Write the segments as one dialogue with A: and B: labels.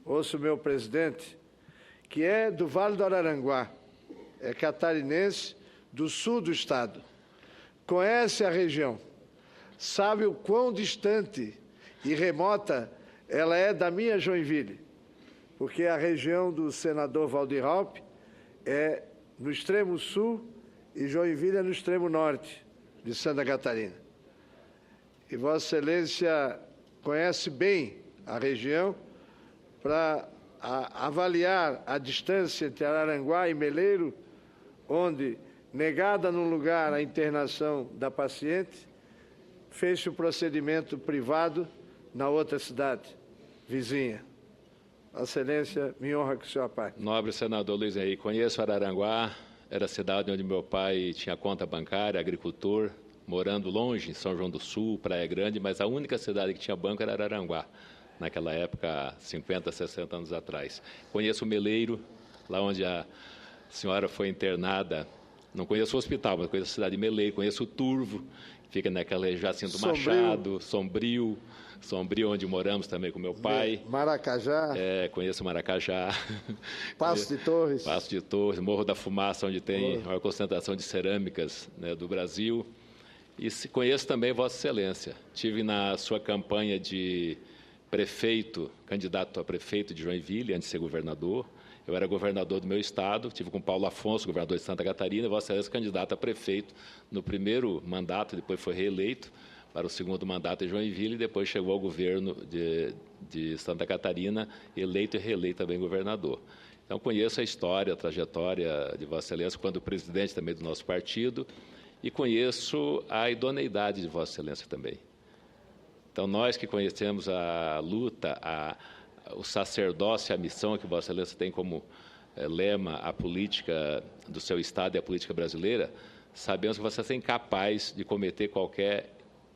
A: ouço o meu presidente, que é do Vale do Araranguá, é catarinense do sul do estado, conhece a região, sabe o quão distante e remota ela é da minha Joinville, porque a região do senador Waldir Raupp é no extremo sul e Joinville é no extremo norte de Santa Catarina. E Vossa Excelência conhece bem a região para avaliar a distância entre Araranguá e Meleiro, onde, negada num lugar a internação da paciente, fez-se o procedimento privado na outra cidade, vizinha. Vossa Excelência, me honra com o senhor pai.
B: Nobre senador Luiz Henrique, conheço Araranguá, era a cidade onde meu pai tinha conta bancária, agricultor, morando longe, em São João do Sul, Praia Grande, mas a única cidade que tinha banco era Araranguá, naquela época, 50, 60 anos atrás. Conheço o Meleiro, lá onde a senhora foi internada. Não conheço o hospital, mas conheço a cidade de Meleiro, conheço o Turvo, que fica naquela região Jacinto Machado, Sombrio, onde moramos também com meu pai.
A: Maracajá.
B: Conheço Maracajá.
A: Passo de Torres.
B: Passo de Torres, Morro da Fumaça, onde tem a maior concentração de cerâmicas, né, do Brasil. E conheço também Vossa Excelência. Tive na sua campanha de prefeito, candidato a prefeito de Joinville, antes de ser governador. Eu era governador do meu estado, tive com Paulo Afonso, governador de Santa Catarina, Vossa Excelência candidato a prefeito no primeiro mandato, depois foi reeleito para o segundo mandato em Joinville, e depois chegou ao governo de Santa Catarina, eleito e reeleito também governador. Então, conheço a história, a trajetória de Vossa Excelência, quando presidente também do nosso partido, e conheço a idoneidade de Vossa Excelência também. Então, nós que conhecemos a luta, o sacerdócio, a missão que Vossa Excelência tem como lema a política do seu Estado e a política brasileira, sabemos que Vossa Excelência é incapaz de cometer qualquer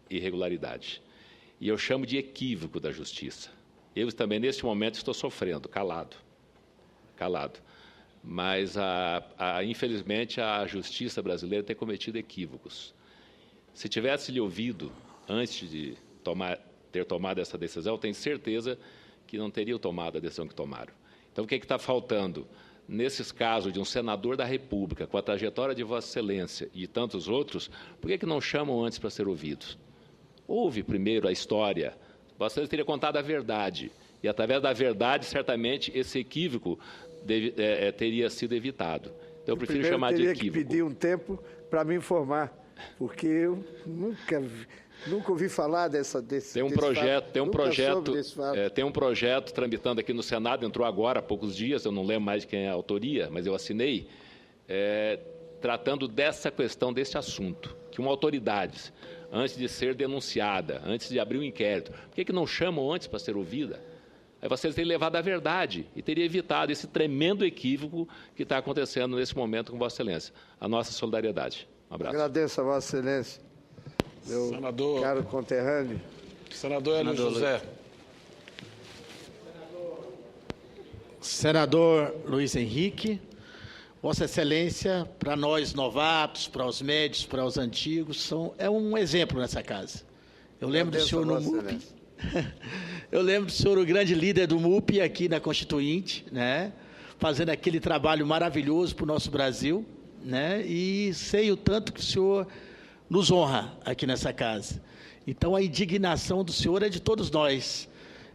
B: irregularidade. E eu chamo de equívoco da justiça. Eu também, neste momento, estou sofrendo, calado. Mas, infelizmente, a justiça brasileira tem cometido equívocos. Se tivesse lhe ouvido antes de ter tomado essa decisão, eu tenho certeza que não teriam tomado a decisão que tomaram. Então, o que está faltando? Nesses casos de um senador da República, com a trajetória de Vossa Excelência e tantos outros, por que não chamam antes para ser ouvidos? Ouve primeiro a história. Vossa Excelência teria contado a verdade. E, através da verdade, certamente, esse equívoco teria sido evitado. Então, eu prefiro chamar de equívoco.
A: Eu teria que pedir um tempo para me informar, porque eu nunca ouvi falar desse
B: tem um projeto tramitando aqui no Senado, entrou agora há poucos dias, eu não lembro mais de quem é a autoria, mas eu assinei, tratando dessa questão, desse assunto, que uma autoridade, antes de ser denunciada, antes de abrir um inquérito, por que não chamam antes para ser ouvida? Aí vocês teriam levado a verdade e teria evitado esse tremendo equívoco que está acontecendo nesse momento com Vossa Excelência. A nossa solidariedade. Um abraço.
A: Agradeço a Vossa Excelência, meu caro conterrâneo.
C: Senador Hélio José.
D: Senador Luiz Henrique, Vossa Excelência, para nós novatos, para os médios, para os antigos, é um exemplo nessa casa. Eu lembro do senhor no MUP. Eu lembro do senhor, o grande líder do MUP aqui na Constituinte, né? Fazendo aquele trabalho maravilhoso para o nosso Brasil, né? E sei o tanto que o senhor nos honra aqui nessa casa. Então, a indignação do senhor é de todos nós.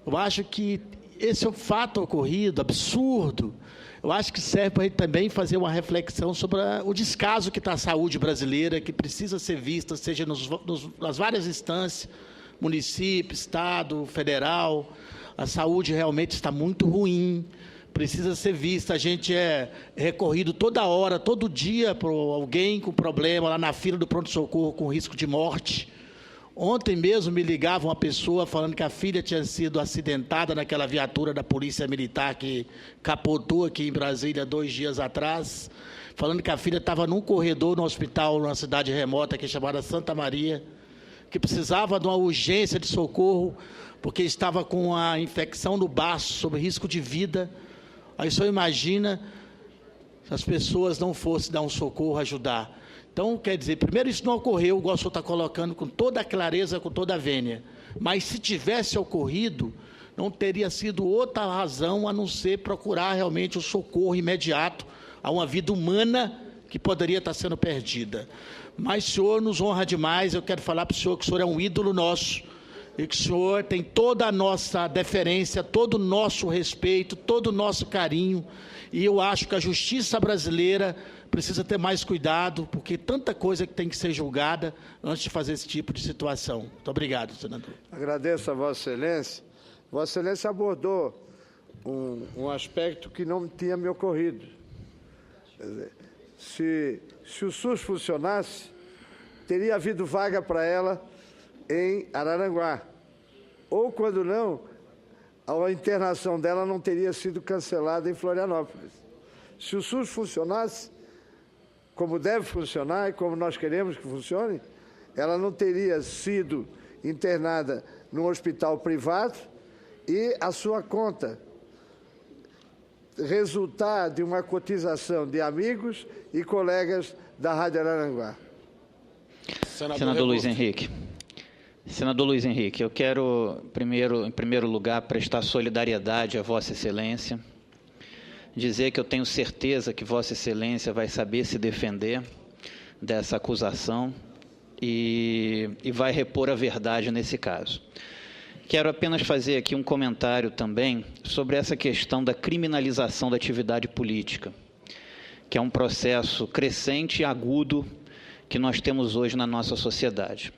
D: Eu acho que esse é um fato ocorrido, absurdo. Eu acho que serve para a gente também fazer uma reflexão sobre o descaso que está a saúde brasileira, que precisa ser vista, seja nas várias instâncias, município, estado, federal. A saúde realmente está muito ruim, precisa ser vista. A gente é recorrido toda hora, todo dia, para alguém com problema lá na fila do pronto-socorro com risco de morte. Ontem mesmo me ligava uma pessoa falando que a filha tinha sido acidentada naquela viatura da Polícia Militar que capotou aqui em Brasília 2 dias atrás, falando que a filha estava num corredor no hospital, numa cidade remota que é chamada Santa Maria, que precisava de uma urgência de socorro, porque estava com a infecção no baço, sob risco de vida. Aí só imagina se as pessoas não fossem dar um socorro, ajudar. Então, quer dizer, primeiro isso não ocorreu, igual o senhor está colocando, com toda a clareza, com toda a vênia. Mas se tivesse ocorrido, não teria sido outra razão a não ser procurar realmente o socorro imediato a uma vida humana que poderia estar sendo perdida. Mas o senhor nos honra demais, eu quero falar para o senhor que o senhor é um ídolo nosso, e que o senhor tem toda a nossa deferência, todo o nosso respeito, todo o nosso carinho, e eu acho que a justiça brasileira precisa ter mais cuidado, porque tanta coisa que tem que ser julgada antes de fazer esse tipo de situação. Muito obrigado, senador.
A: Agradeço a Vossa Excelência. Vossa Excelência abordou um aspecto que não tinha me ocorrido. Quer dizer, se o SUS funcionasse, teria havido vaga para ela em Araranguá. Ou, quando não, a internação dela não teria sido cancelada em Florianópolis. Se o SUS funcionasse, como deve funcionar e como nós queremos que funcione, ela não teria sido internada num hospital privado e a sua conta resultar de uma cotização de amigos e colegas da Rádio Araranguá.
E: Senador Luiz Henrique. Senador Luiz Henrique, eu quero, em primeiro lugar, prestar solidariedade a Vossa Excelência, dizer que eu tenho certeza que Vossa Excelência vai saber se defender dessa acusação e vai repor a verdade nesse caso. Quero apenas fazer aqui um comentário também sobre essa questão da criminalização da atividade política, que é um processo crescente e agudo que nós temos hoje na nossa sociedade.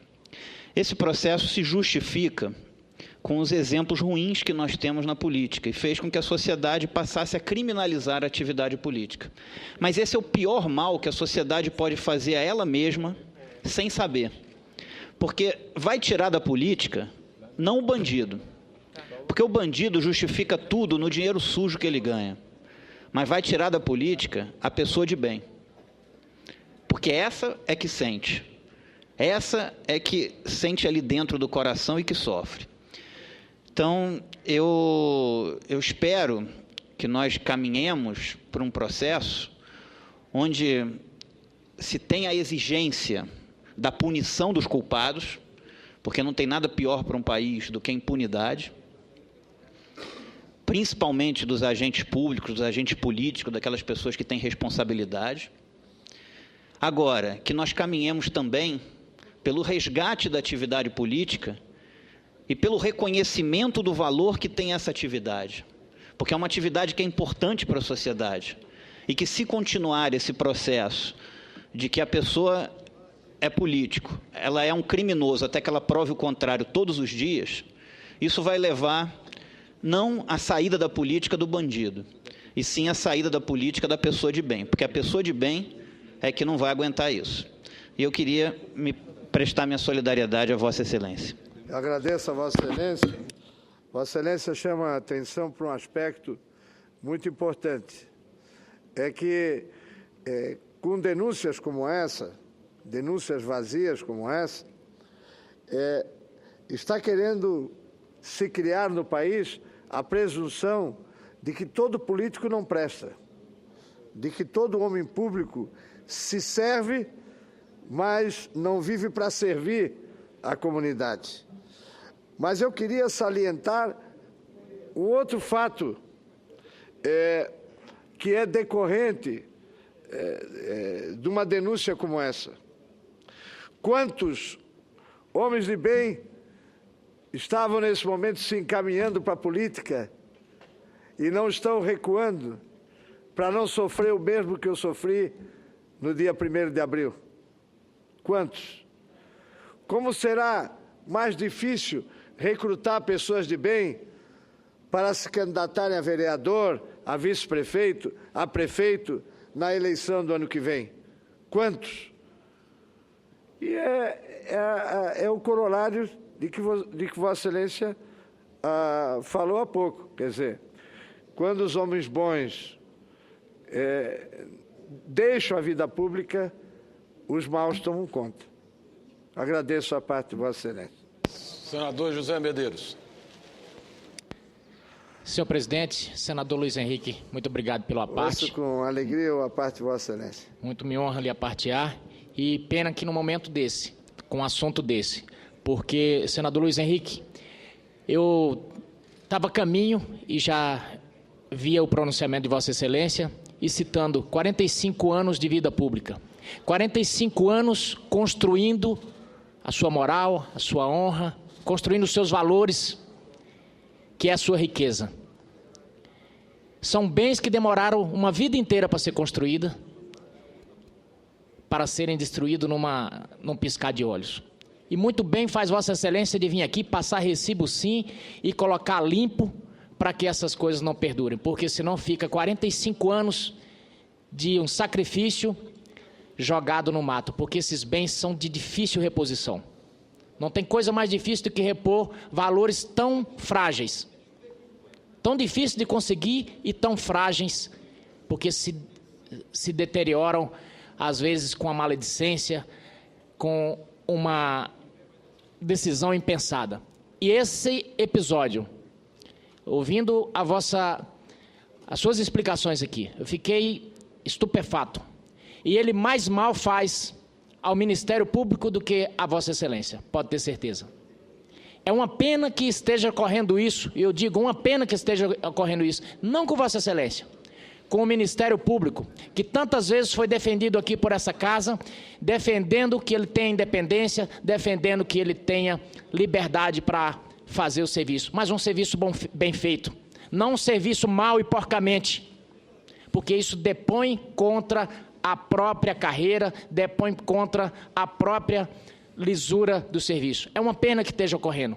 E: Esse processo se justifica com os exemplos ruins que nós temos na política e fez com que a sociedade passasse a criminalizar a atividade política. Mas esse é o pior mal que a sociedade pode fazer a ela mesma sem saber. Porque vai tirar da política não o bandido, porque o bandido justifica tudo no dinheiro sujo que ele ganha, mas vai tirar da política a pessoa de bem, porque essa é que sente, essa é que sente ali dentro do coração e que sofre. Então, eu espero que nós caminhemos para um processo onde se tem a exigência da punição dos culpados, porque não tem nada pior para um país do que a impunidade, principalmente dos agentes públicos, dos agentes políticos, daquelas pessoas que têm responsabilidade. Agora, que nós caminhemos também pelo resgate da atividade política e pelo reconhecimento do valor que tem essa atividade, porque é uma atividade que é importante para a sociedade e que, se continuar esse processo de que a pessoa é político, ela é um criminoso até que ela prove o contrário todos os dias, isso vai levar não à saída da política do bandido, e sim à saída da política da pessoa de bem, porque a pessoa de bem é que não vai aguentar isso. E eu queria prestar minha solidariedade a Vossa Excelência.
A: Eu agradeço a Vossa Excelência. Vossa Excelência chama a atenção para um aspecto muito importante. É que, com denúncias como essa, denúncias vazias como essa, está querendo se criar no país a presunção de que todo político não presta, de que todo homem público se serve, mas não vive para servir a comunidade. Mas eu queria salientar um outro fato que é decorrente de uma denúncia como essa. Quantos homens de bem estavam nesse momento se encaminhando para a política e não estão recuando para não sofrer o mesmo que eu sofri no dia 1º de abril? Quantos? Como será mais difícil recrutar pessoas de bem para se candidatarem a vereador, a vice-prefeito, a prefeito na eleição do ano que vem? Quantos? E é o corolário de que Vossa Excelência falou há pouco. Quer dizer, quando os homens bons deixam a vida pública, os maus tomam conta. Agradeço a parte de Vossa Excelência.
C: Senador José Medeiros.
F: Senhor presidente, senador Luiz Henrique, muito obrigado pela parte.
A: Ouço com alegria a parte de Vossa Excelência.
F: Muito me honra lhe apartear. E pena que no momento desse, com um assunto desse, porque, senador Luiz Henrique, eu estava a caminho e já via o pronunciamento de Vossa Excelência e citando 45 anos de vida pública. 45 anos construindo a sua moral, a sua honra, construindo os seus valores, que é a sua riqueza. São bens que demoraram uma vida inteira para ser construída, para serem destruídos num piscar de olhos. E muito bem faz Vossa Excelência de vir aqui passar recibo sim e colocar limpo para que essas coisas não perdurem, porque senão fica 45 anos de um sacrifício jogado no mato, porque esses bens são de difícil reposição. Não tem coisa mais difícil do que repor valores tão frágeis, tão difíceis de conseguir e tão frágeis, porque se deterioram, às vezes com a maledicência, com uma decisão impensada. E esse episódio, ouvindo as suas explicações aqui, eu fiquei estupefato. E ele mais mal faz ao Ministério Público do que a Vossa Excelência, pode ter certeza. É uma pena que esteja ocorrendo isso, e eu digo uma pena que esteja ocorrendo isso, não com Vossa Excelência, com o Ministério Público, que tantas vezes foi defendido aqui por essa casa, defendendo que ele tenha independência, defendendo que ele tenha liberdade para fazer o serviço, mas um serviço bem feito, não um serviço mal e porcamente, porque isso depõe contra a própria carreira, depõe contra a própria lisura do serviço. É uma pena que esteja ocorrendo.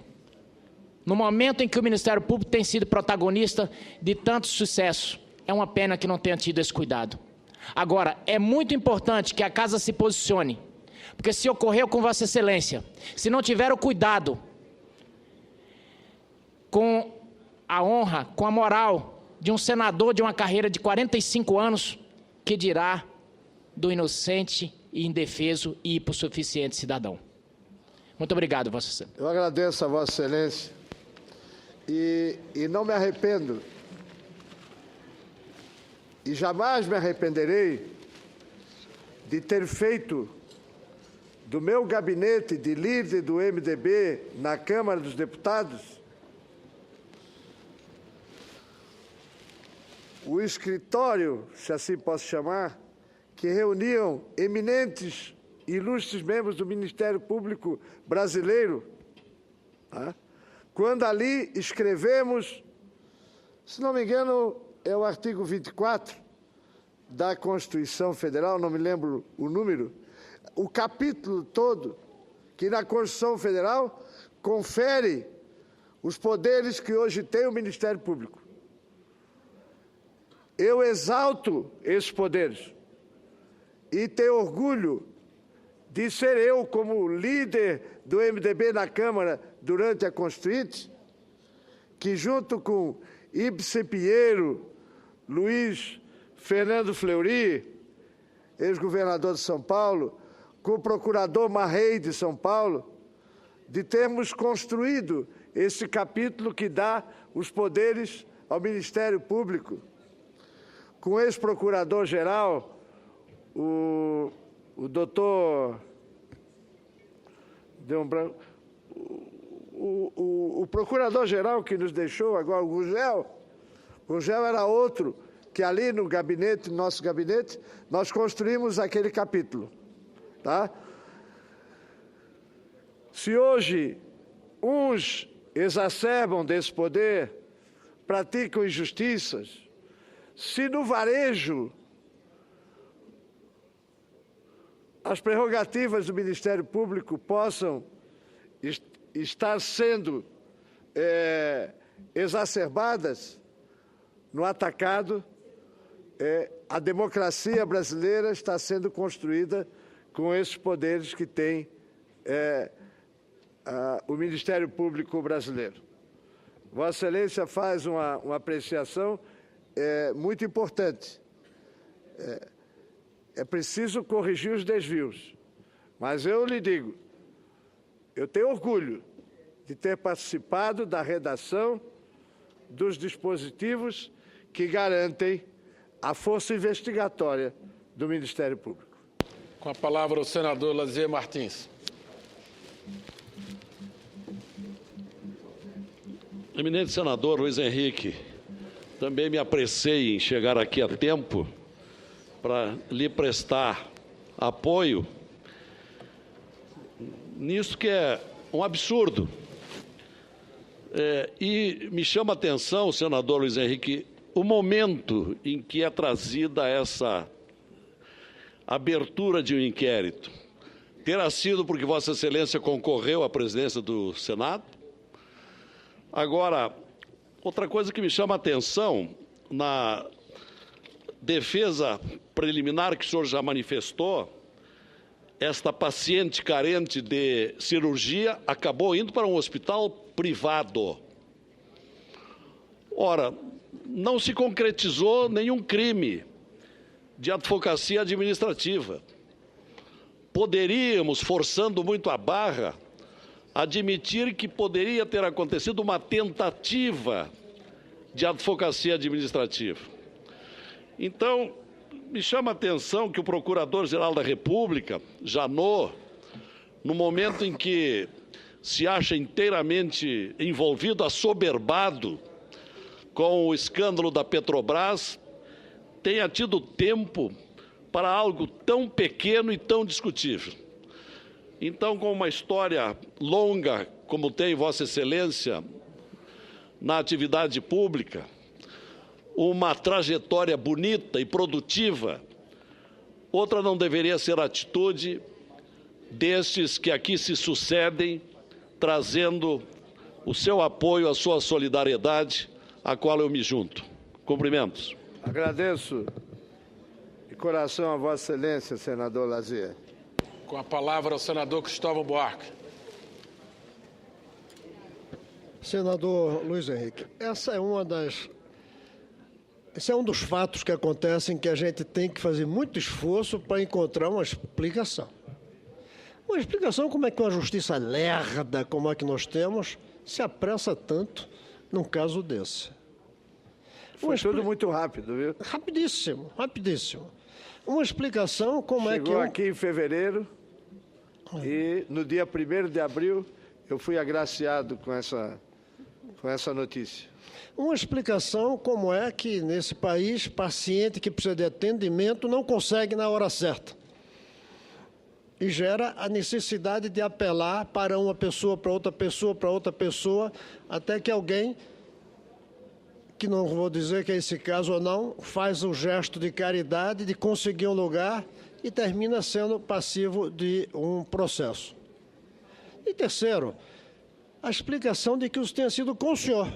F: No momento em que o Ministério Público tem sido protagonista de tanto sucesso, é uma pena que não tenha tido esse cuidado. Agora, é muito importante que a casa se posicione, porque se ocorreu com Vossa Excelência, se não tiver o cuidado com a honra, com a moral de um senador de uma carreira de 45 anos, que dirá do inocente e indefeso e hipossuficiente cidadão. Muito obrigado, Vossa Excelência.
A: Eu agradeço a Vossa Excelência e não me arrependo e jamais me arrependerei de ter feito do meu gabinete de líder do MDB na Câmara dos Deputados o escritório, se assim posso chamar, que reuniam eminentes e ilustres membros do Ministério Público brasileiro, tá? Quando ali escrevemos, se não me engano, é o artigo 24 da Constituição Federal, não me lembro o número, o capítulo todo, que na Constituição Federal confere os poderes que hoje tem o Ministério Público. Eu exalto esses poderes e tenho orgulho de ser eu, como líder do MDB na Câmara durante a Constituinte, que junto com Ibsen Pinheiro, Luiz Fernando Fleury, ex-governador de São Paulo, com o procurador Marrei de São Paulo, de termos construído esse capítulo que dá os poderes ao Ministério Público, com o ex-procurador-geral, o doutor... Deu um branco... O procurador-geral que nos deixou agora, o Gugel era outro, que ali no gabinete, no nosso gabinete, nós construímos aquele capítulo. Tá? Se hoje uns exacerbam desse poder, praticam injustiças, se no varejo as prerrogativas do Ministério Público possam estar sendo exacerbadas, no atacado, a democracia brasileira está sendo construída com esses poderes que tem o Ministério Público brasileiro. Vossa Excelência faz uma apreciação muito importante. É preciso corrigir os desvios, mas eu lhe digo, eu tenho orgulho de ter participado da redação dos dispositivos que garantem a força investigatória do Ministério Público.
C: Com a palavra o senador Lazier Martins.
G: Eminente senador Luiz Henrique, também me apressei em chegar aqui a tempo para lhe prestar apoio nisso que é um absurdo. E me chama a atenção, senador Luiz Henrique, o momento em que é trazida essa abertura de um inquérito. Terá sido porque Vossa Excelência concorreu à presidência do Senado? Agora, outra coisa que me chama a atenção, na defesa preliminar que o senhor já manifestou, esta paciente carente de cirurgia acabou indo para um hospital privado. Ora, não se concretizou nenhum crime de advocacia administrativa. Poderíamos, forçando muito a barra, admitir que poderia ter acontecido uma tentativa de advocacia administrativa. Então, me chama a atenção que o Procurador-Geral da República, Janot, no momento em que se acha inteiramente envolvido, assoberbado com o escândalo da Petrobras, tenha tido tempo para algo tão pequeno e tão discutível. Então, com uma história longa, como tem Vossa Excelência, na atividade pública, uma trajetória bonita e produtiva, outra não deveria ser a atitude destes que aqui se sucedem, trazendo o seu apoio, a sua solidariedade, a qual eu me junto. Cumprimentos.
A: Agradeço de coração a Vossa Excelência, senador Lazier.
C: Com a palavra o senador Cristóvão Buarque.
H: Senador Luiz Henrique, esse é um dos fatos que acontecem que a gente tem que fazer muito esforço para encontrar uma explicação. Uma explicação como é que uma justiça lerda como a que nós temos se apressa tanto num caso desse.
A: Foi tudo muito rápido, viu?
H: Rapidíssimo, rapidíssimo. Uma explicação como
A: Chegou
H: é que...
A: aqui em fevereiro e no dia 1º de abril eu fui agraciado com essa notícia.
H: Uma explicação como é que nesse país paciente que precisa de atendimento não consegue na hora certa. E gera a necessidade de apelar para uma pessoa, para outra pessoa, para outra pessoa, até que alguém, que não vou dizer que é esse caso ou não, faz o gesto de caridade de conseguir um lugar e termina sendo passivo de um processo. E terceiro, a explicação de que isso tenha sido com o senhor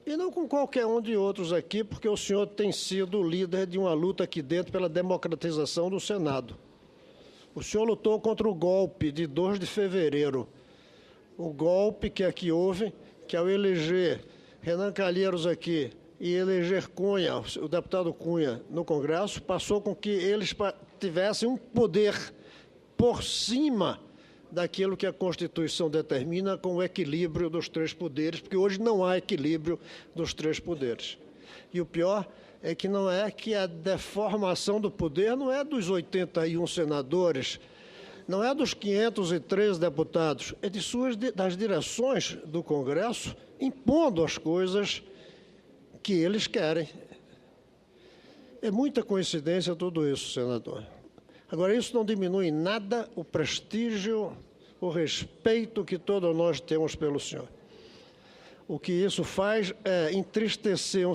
H: e não com qualquer um de outros aqui, porque o senhor tem sido o líder de uma luta aqui dentro pela democratização do Senado. O senhor lutou contra o golpe de 2 de fevereiro. O golpe que aqui houve, que ao eleger Renan Calheiros aqui e eleger Cunha, o deputado Cunha, no Congresso, passou com que eles tivessem um poder por cima daquilo que a Constituição determina com o equilíbrio dos 3 poderes, porque hoje não há equilíbrio dos 3 poderes. E o pior é que não é que a deformação do poder não é dos 81 senadores, não é dos 513 deputados, é das direções do Congresso impondo as coisas que eles querem. É muita coincidência tudo isso, senador. Agora, isso não diminui em nada o prestígio, o respeito que todos nós temos pelo senhor. O que isso faz é entristecer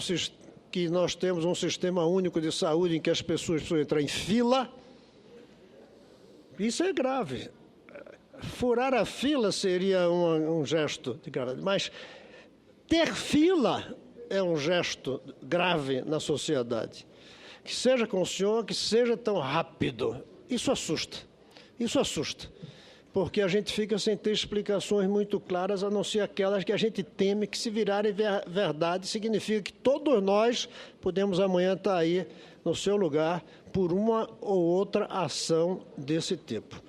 H: que nós temos um sistema único de saúde em que as pessoas precisam entrar em fila. Isso é grave. Furar a fila seria um gesto de gravidade, mas ter fila é um gesto grave na sociedade. Que seja com o senhor, que seja tão rápido. Isso assusta. Isso assusta. Porque a gente fica sem ter explicações muito claras, a não ser aquelas que a gente teme que, se virarem verdade, significa que todos nós podemos amanhã estar aí no seu lugar por uma ou outra ação desse tipo.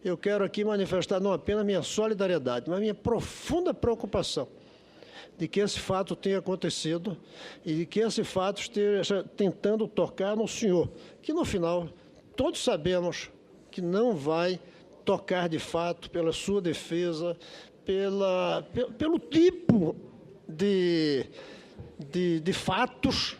H: Eu quero aqui manifestar não apenas minha solidariedade, mas minha profunda preocupação de que esse fato tenha acontecido e de que esse fato esteja tentando tocar no senhor, que no final todos sabemos que não vai tocar de fato pela sua defesa, pelo tipo de fatos,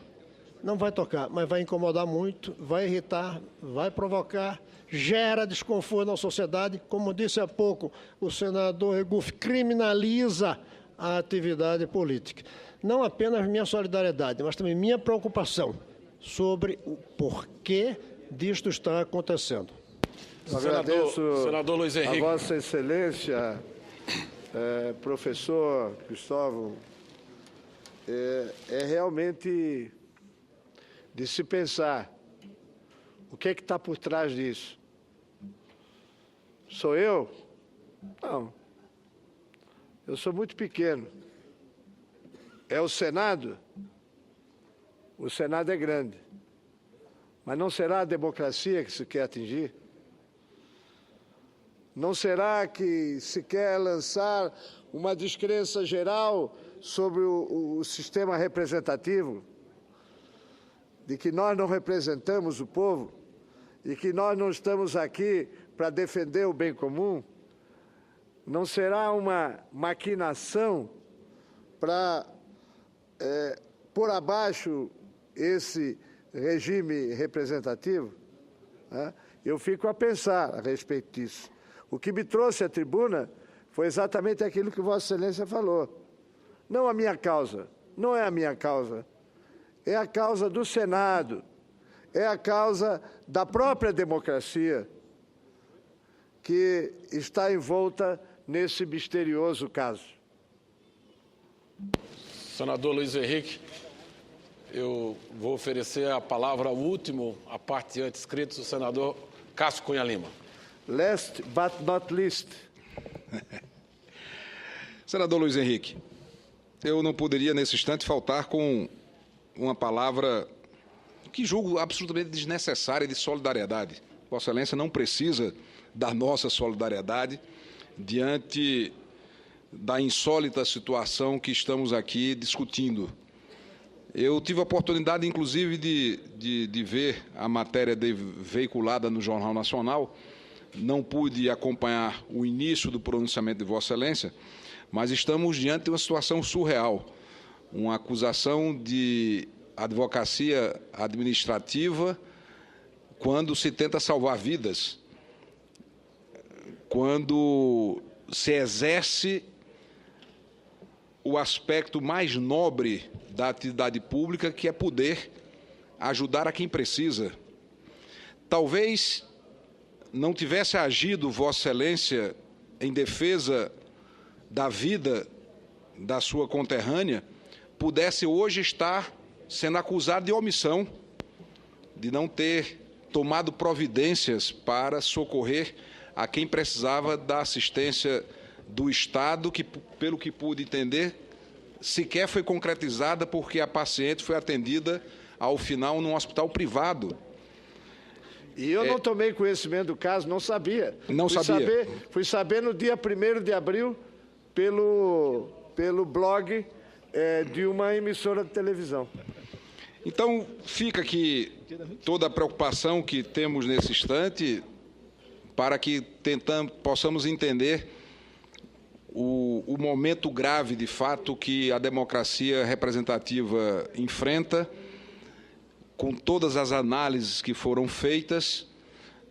H: não vai tocar, mas vai incomodar muito, vai irritar, vai provocar, gera desconforto na sociedade. Como disse há pouco o senador Regufe, criminaliza a atividade política. Não apenas minha solidariedade, mas também minha preocupação sobre o porquê disto está acontecendo.
C: Senador Luiz Henrique.
A: A Vossa Excelência, professor Cristóvão, é realmente de se pensar o que é que está por trás disso. Sou eu? Não. Eu sou muito pequeno. É o Senado? O Senado é grande. Mas não será a democracia que se quer atingir? Não será que se quer lançar uma descrença geral sobre o sistema representativo? De que nós não representamos o povo e que nós não estamos aqui para defender o bem comum? Não será uma maquinação para pôr abaixo esse regime representativo? Eu fico a pensar a respeito disso. O que me trouxe à tribuna foi exatamente aquilo que Vossa Excelência falou. Não a minha causa, não é a minha causa. É a causa do Senado, é a causa da própria democracia que está envolta nesse misterioso caso.
C: Senador Luiz Henrique, eu vou oferecer a palavra ao último, a parte antes escrito, o senador Cássio Cunha Lima.
A: Last but not least.
I: Senador Luiz Henrique, eu não poderia nesse instante faltar com uma palavra que julgo absolutamente desnecessária de solidariedade. Vossa Excelência não precisa da nossa solidariedade diante da insólita situação que estamos aqui discutindo. Eu tive a oportunidade, inclusive, de ver a matéria veiculada no Jornal Nacional. Não pude acompanhar o início do pronunciamento de Vossa Excelência, mas estamos diante de uma situação surreal. Uma acusação de advocacia administrativa quando se tenta salvar vidas, quando se exerce o aspecto mais nobre da atividade pública, que é poder ajudar a quem precisa. Talvez não tivesse agido Vossa Excelência em defesa da vida da sua conterrânea, pudesse hoje estar sendo acusado de omissão, de não ter tomado providências para socorrer a quem precisava da assistência do Estado, que, pelo que pude entender, sequer foi concretizada porque a paciente foi atendida, ao final, num hospital privado.
A: E eu não tomei conhecimento do caso, não sabia.
I: Não sabia.
A: Fui saber no dia 1º de abril pelo blog de uma emissora de televisão.
I: Então, fica aqui toda a preocupação que temos nesse instante para que possamos entender o momento grave, de fato, que a democracia representativa enfrenta, com todas as análises que foram feitas,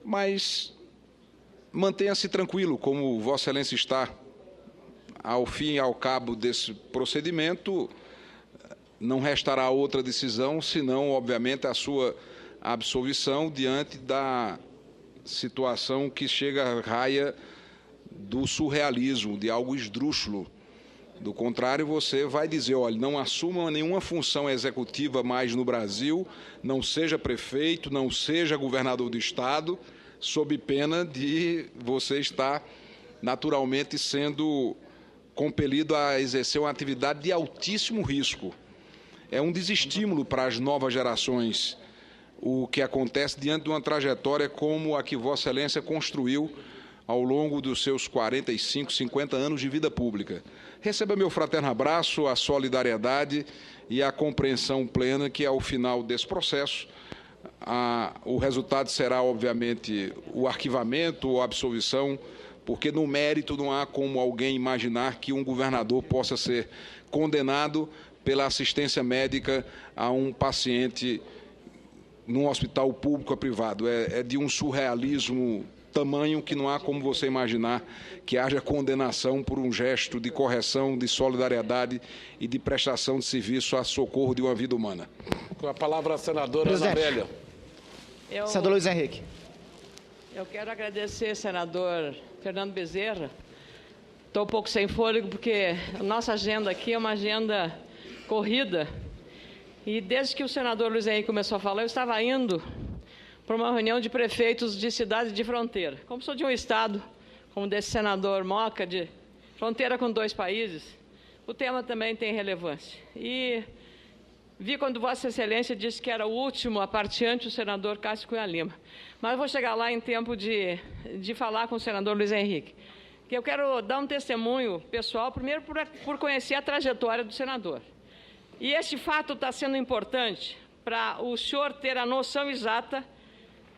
I: mas mantenha-se tranquilo, como Vossa Excelência está. Ao fim e ao cabo desse procedimento, não restará outra decisão, senão, obviamente, a sua absolvição diante da situação que chega à raia do surrealismo, de algo esdrúxulo. Do contrário, você vai dizer, olha, não assuma nenhuma função executiva mais no Brasil, não seja prefeito, não seja governador do Estado, sob pena de você estar naturalmente sendo compelido a exercer uma atividade de altíssimo risco. É um desestímulo para as novas gerações o que acontece diante de uma trajetória como a que Vossa Excelência construiu ao longo dos seus 45, 50 anos de vida pública. Receba meu fraterno abraço, a solidariedade e a compreensão plena que, ao final desse processo, o resultado será, obviamente, o arquivamento ou a absolvição, porque no mérito não há como alguém imaginar que um governador possa ser condenado pela assistência médica a um paciente num hospital público ou privado. É de um surrealismo tamanho que não há como você imaginar que haja condenação por um gesto de correção, de solidariedade e de prestação de serviço a socorro de uma vida humana.
C: Com a palavra a senadora Anabélia.
J: Senador Luiz Henrique. Eu quero agradecer, senador Fernando Bezerra. Estou um pouco sem fôlego porque a nossa agenda aqui é uma agenda corrida. E desde que o senador Luiz Henrique começou a falar, eu estava indo para uma reunião de prefeitos de cidades de fronteira. Como sou de um estado, como desse senador Moca, de fronteira com 2 países, o tema também tem relevância. E vi quando Vossa Excelência disse que era o último a parteante, o senador Cássio Cunha Lima. Mas eu vou chegar lá em tempo de falar com o senador Luiz Henrique. Que eu quero dar um testemunho pessoal, primeiro por conhecer a trajetória do senador. E este fato está sendo importante para o senhor ter a noção exata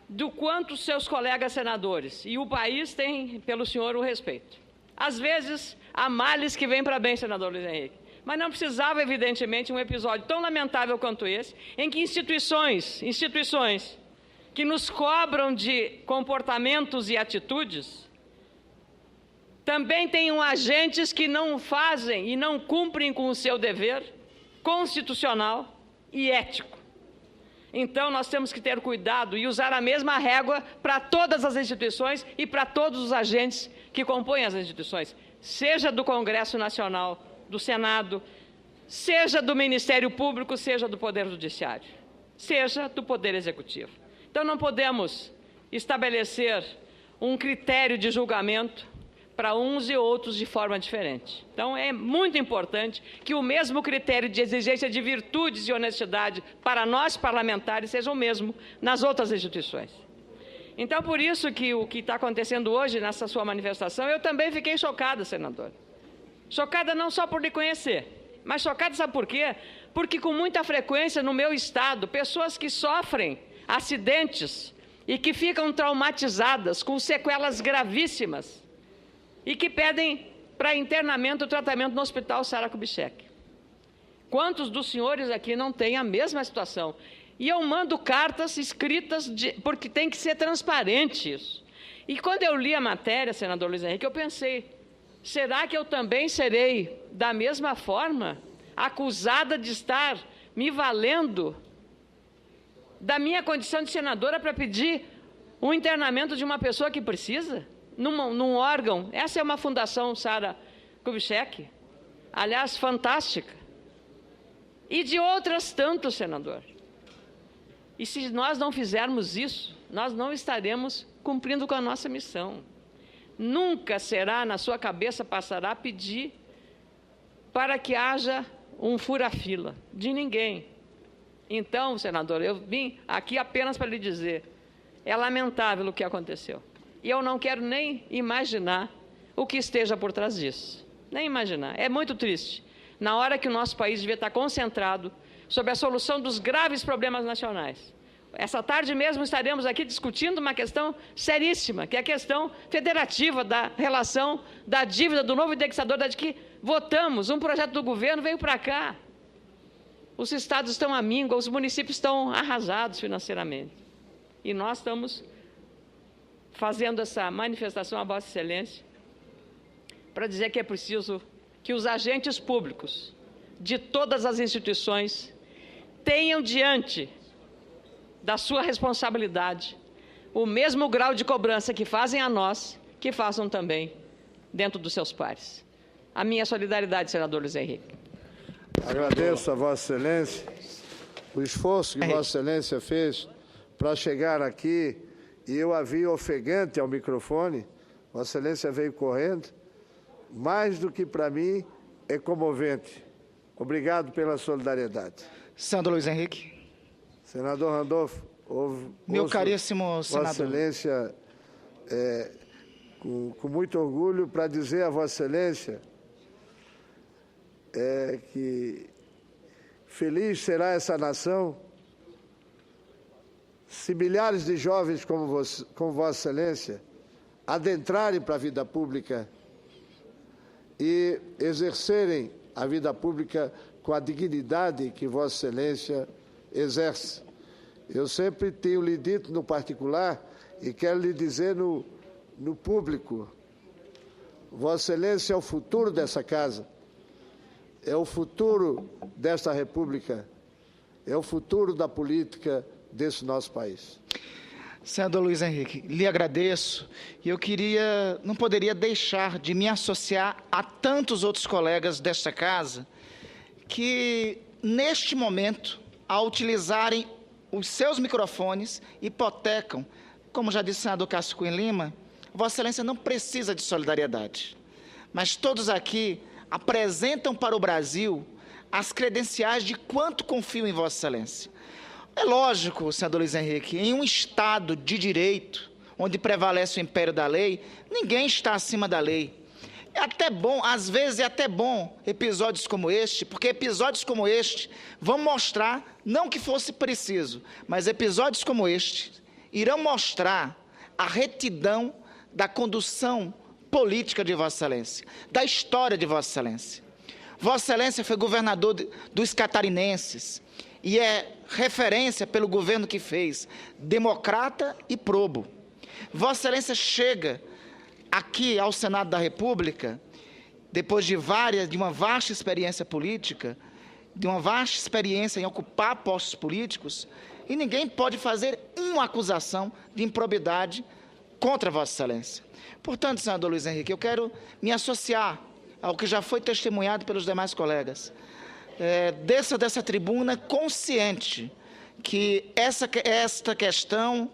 J: do quanto seus colegas senadores e o país têm pelo senhor o respeito. Às vezes, há males que vêm para bem, senador Luiz Henrique. Mas não precisava, evidentemente, um episódio tão lamentável quanto esse, em que instituições que nos cobram de comportamentos e atitudes, também tenham agentes que não fazem e não cumprem com o seu dever constitucional e ético. Então, nós temos que ter cuidado e usar a mesma régua para todas as instituições e para todos os agentes que compõem as instituições, seja do Congresso Nacional, do Senado, seja do Ministério Público, seja do Poder Judiciário, seja do Poder Executivo. Então, não podemos estabelecer um critério de julgamento para uns e outros de forma diferente. Então, é muito importante que o mesmo critério de exigência de virtudes e honestidade para nós parlamentares seja o mesmo nas outras instituições. Então, por isso que o que está acontecendo hoje nessa sua manifestação, eu também fiquei chocada, senador. Chocada não só por lhe conhecer, mas chocada, sabe por quê? Porque com muita frequência no meu estado, pessoas que sofrem acidentes e que ficam traumatizadas, com sequelas gravíssimas, e que pedem para internamento o tratamento no Hospital Sara Kubitschek. Quantos dos senhores aqui não têm a mesma situação? E eu mando cartas escritas, porque tem que ser transparente isso. E quando eu li a matéria, senador Luiz Henrique, eu pensei, será que eu também serei, da mesma forma, acusada de estar me valendo da minha condição de senadora para pedir um internamento de uma pessoa que precisa? Num órgão, essa é uma fundação Sara Kubitschek, aliás, fantástica, e de outras tantas, senador. E se nós não fizermos isso, nós não estaremos cumprindo com a nossa missão. Nunca será, na sua cabeça, passará a pedir para que haja um fura-fila de ninguém. Então, senador, eu vim aqui apenas para lhe dizer, é lamentável o que aconteceu. E eu não quero nem imaginar o que esteja por trás disso. Nem imaginar. É muito triste. Na hora que o nosso país devia estar concentrado sobre a solução dos graves problemas nacionais. Essa tarde mesmo estaremos aqui discutindo uma questão seríssima, que é a questão federativa da relação da dívida, do novo indexador, da de que votamos, um projeto do governo veio para cá. Os estados estão à míngua, os municípios estão arrasados financeiramente. E nós estamos fazendo essa manifestação a Vossa Excelência para dizer que é preciso que os agentes públicos de todas as instituições tenham diante da sua responsabilidade o mesmo grau de cobrança que fazem a nós, que façam também dentro dos seus pares. A minha solidariedade, senador Luiz Henrique.
A: Agradeço a Vossa Excelência o esforço que Vossa Excelência fez para chegar aqui. E eu havia ofegante ao microfone, Vossa Excelência veio correndo, mais do que para mim é comovente. Obrigado pela solidariedade.
J: Senador Luiz Henrique.
A: Senador Randolfo,
J: meu caríssimo senador.
A: Vossa Excelência, com muito orgulho, para dizer a Vossa Excelência que feliz será essa nação se milhares de jovens como Vossa Excelência adentrarem para a vida pública e exercerem a vida pública com a dignidade que Vossa Excelência exerce. Eu sempre tenho lhe dito no particular e quero lhe dizer no público, Vossa Excelência é o futuro dessa casa, é o futuro desta República, é o futuro da política desse nosso país.
K: Senador Luiz Henrique, lhe agradeço e eu não poderia deixar de me associar a tantos outros colegas desta casa que, neste momento, ao utilizarem os seus microfones, hipotecam, como já disse o senador Cássio Cunha Lima, Vossa Excelência não precisa de solidariedade, mas todos aqui apresentam para o Brasil as credenciais de quanto confiam em Vossa Excelência. É lógico, senador Luiz Henrique, em um Estado de direito, onde prevalece o império da lei, ninguém está acima da lei. É até bom, às vezes é até bom episódios como este, porque episódios como este vão mostrar, não que fosse preciso, mas episódios como este irão mostrar a retidão da condução política de Vossa Excelência, da história de Vossa Excelência. Vossa Excelência foi governador dos catarinenses e é referência pelo governo que fez, democrata e probo. Vossa Excelência chega aqui ao Senado da República, depois de uma vasta experiência política, de uma vasta experiência em ocupar postos políticos, e ninguém pode fazer uma acusação de improbidade contra Vossa Excelência. Portanto, senador Luiz Henrique, eu quero me associar ao que já foi testemunhado pelos demais colegas. Desça dessa tribuna consciente que esta questão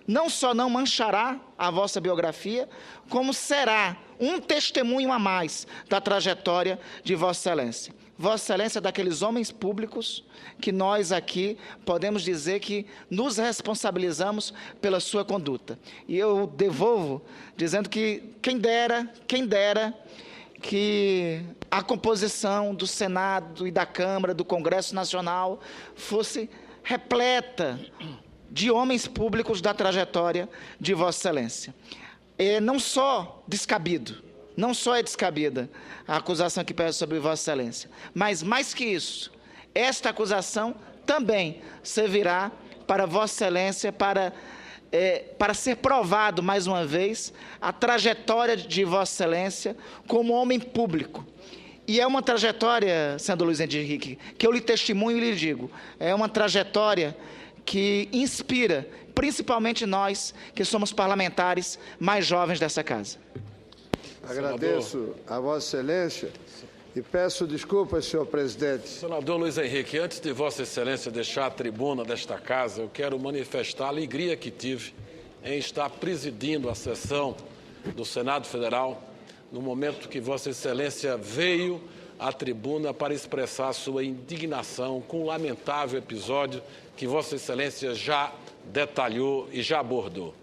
K: não só não manchará a vossa biografia, como será um testemunho a mais da trajetória de Vossa Excelência. Vossa Excelência é daqueles homens públicos que nós aqui podemos dizer que nos responsabilizamos pela sua conduta. E eu devolvo dizendo que quem dera que a composição do Senado e da Câmara, do Congresso Nacional, fosse repleta de homens públicos da trajetória de Vossa Excelência. Não só é descabida a acusação que pesa sobre Vossa Excelência, mas, mais que isso, esta acusação também servirá para Vossa Excelência, para ser provado, mais uma vez, a trajetória de Vossa Excelência como homem público. E é uma trajetória, senador Luiz Henrique, que eu lhe testemunho e lhe digo, é uma trajetória que inspira, principalmente nós, que somos parlamentares mais jovens dessa casa.
A: Agradeço a Vossa Excelência e peço desculpas, senhor presidente.
C: Senador Luiz Henrique, antes de Vossa Excelência deixar a tribuna desta casa, eu quero manifestar a alegria que tive em estar presidindo a sessão do Senado Federal no momento que Vossa Excelência veio à tribuna para expressar sua indignação com o lamentável episódio que Vossa Excelência já detalhou e já abordou.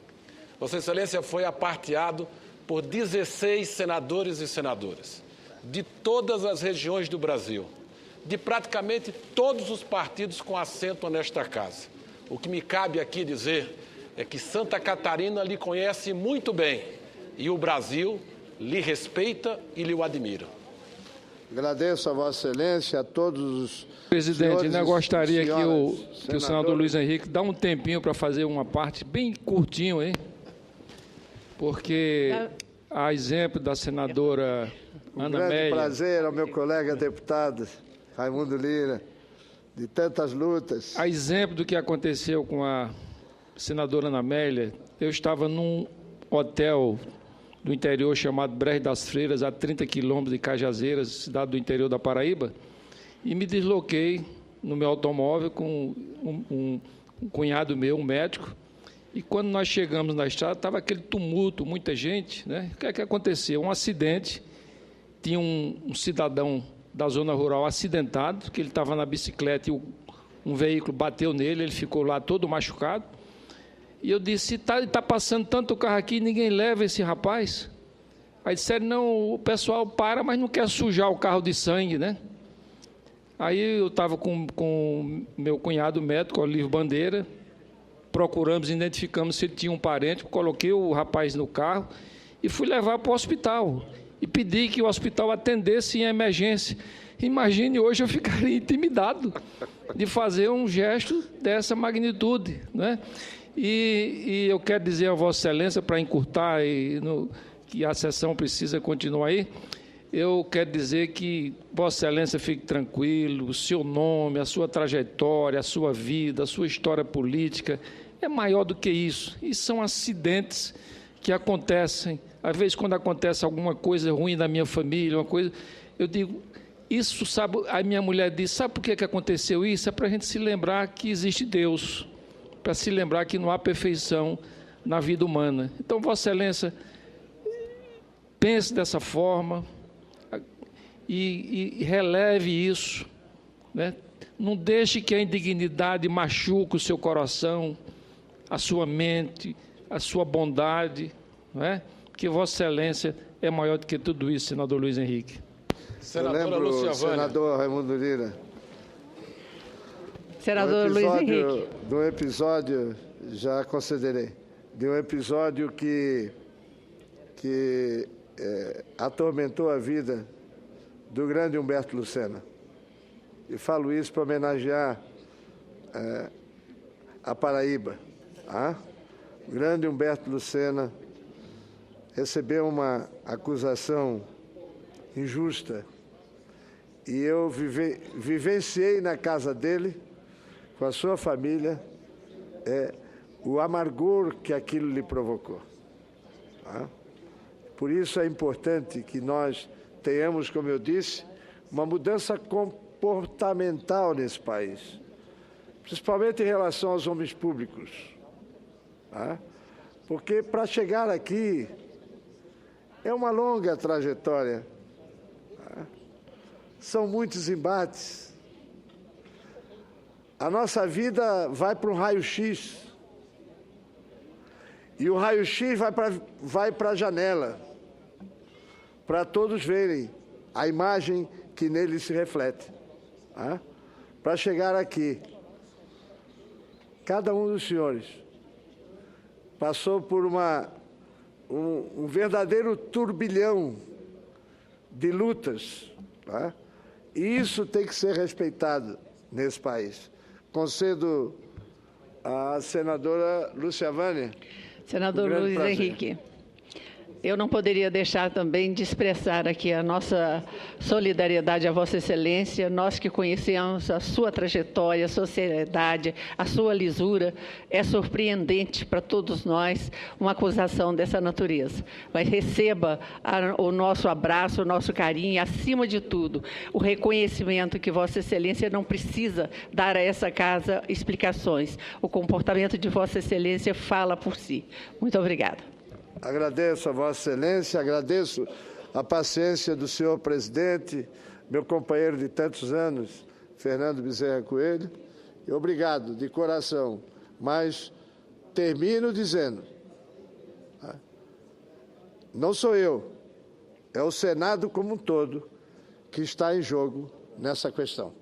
C: Vossa Excelência foi aparteado por 16 senadores e senadoras de todas as regiões do Brasil, de praticamente todos os partidos com assento nesta casa. O que me cabe aqui dizer é que Santa Catarina lhe conhece muito bem e o Brasil lhe respeita e lhe o admira.
A: Agradeço a Vossa Excelência, a todos os
L: presidente, ainda gostaria que o senador Luiz Henrique dá um tempinho para fazer uma parte bem curtinho, hein? Porque, a exemplo da senadora Ana Amélia...
A: grande prazer ao meu colega deputado Raimundo Lira, de tantas lutas.
L: A exemplo do que aconteceu com a senadora Ana Amélia, eu estava num hotel do interior chamado Brejo das Freiras, a 30 quilômetros de Cajazeiras, cidade do interior da Paraíba, e me desloquei no meu automóvel com um cunhado meu, um médico, e quando nós chegamos na estrada, estava aquele tumulto, muita gente, né? O que é que aconteceu? Um acidente, tinha um cidadão da zona rural acidentado, que ele estava na bicicleta e um veículo bateu nele, ele ficou lá todo machucado, e eu disse, está passando tanto carro aqui, ninguém leva esse rapaz? Aí disseram, não, o pessoal para, mas não quer sujar o carro de sangue, né? Aí eu estava com meu cunhado médico, Olívio Bandeira, procuramos, identificamos se ele tinha um parente, coloquei o rapaz no carro e fui levar para o hospital. E pedi que o hospital atendesse em emergência. Imagine, hoje eu ficaria intimidado de fazer um gesto dessa magnitude, né? E eu quero dizer a Vossa Excelência, para encurtar, que a sessão precisa continuar aí, eu quero dizer que Vossa Excelência fique tranquilo, o seu nome, a sua trajetória, a sua vida, a sua história política é maior do que isso. E são acidentes que acontecem. Às vezes, quando acontece alguma coisa ruim na minha família, uma coisa, eu digo, isso, sabe, a minha mulher diz, sabe por que aconteceu isso? É para a gente se lembrar que existe Deus, para se lembrar que não há perfeição na vida humana. Então, Vossa Excelência, pense dessa forma e releve isso, né? Não deixe que a indignidade machuque o seu coração, a sua mente, a sua bondade, não é? Porque Vossa Excelência é maior do que tudo isso, senador Luiz Henrique.
A: Senadora Lúcia Vânia. Senador Raimundo Lira.
J: Senador Luiz Henrique.
A: De um episódio, já considerei, de um episódio que atormentou a vida do grande Humberto Lucena. E falo isso para homenagear a Paraíba. O grande Humberto Lucena recebeu uma acusação injusta e eu vivenciei na casa dele, com a sua família, o amargor que aquilo lhe provocou. Por isso é importante que nós tenhamos, como eu disse, uma mudança comportamental nesse país, principalmente em relação aos homens públicos. Porque para chegar aqui é uma longa trajetória. São muitos embates. A nossa vida vai para um raio-x. E o raio-x vai para a janela, para todos verem a imagem que nele se reflete. Para chegar aqui, cada um dos senhores passou por um verdadeiro turbilhão de lutas, e isso tem que ser respeitado nesse país. Concedo à senadora Lúcia Vânia.
J: Senador Luiz Henrique, eu não poderia deixar também de expressar aqui a nossa solidariedade a Vossa Excelência, nós que conhecemos a sua trajetória, a sua seriedade, a sua lisura. É surpreendente para todos nós uma acusação dessa natureza. Mas receba o nosso abraço, o nosso carinho e, acima de tudo, o reconhecimento que Vossa Excelência não precisa dar a essa casa explicações. O comportamento de Vossa Excelência fala por si. Muito obrigada.
A: Agradeço a Vossa Excelência, agradeço a paciência do senhor presidente, meu companheiro de tantos anos, Fernando Bezerra Coelho, e obrigado de coração. Mas termino dizendo, não sou eu, é o Senado como um todo que está em jogo nessa questão.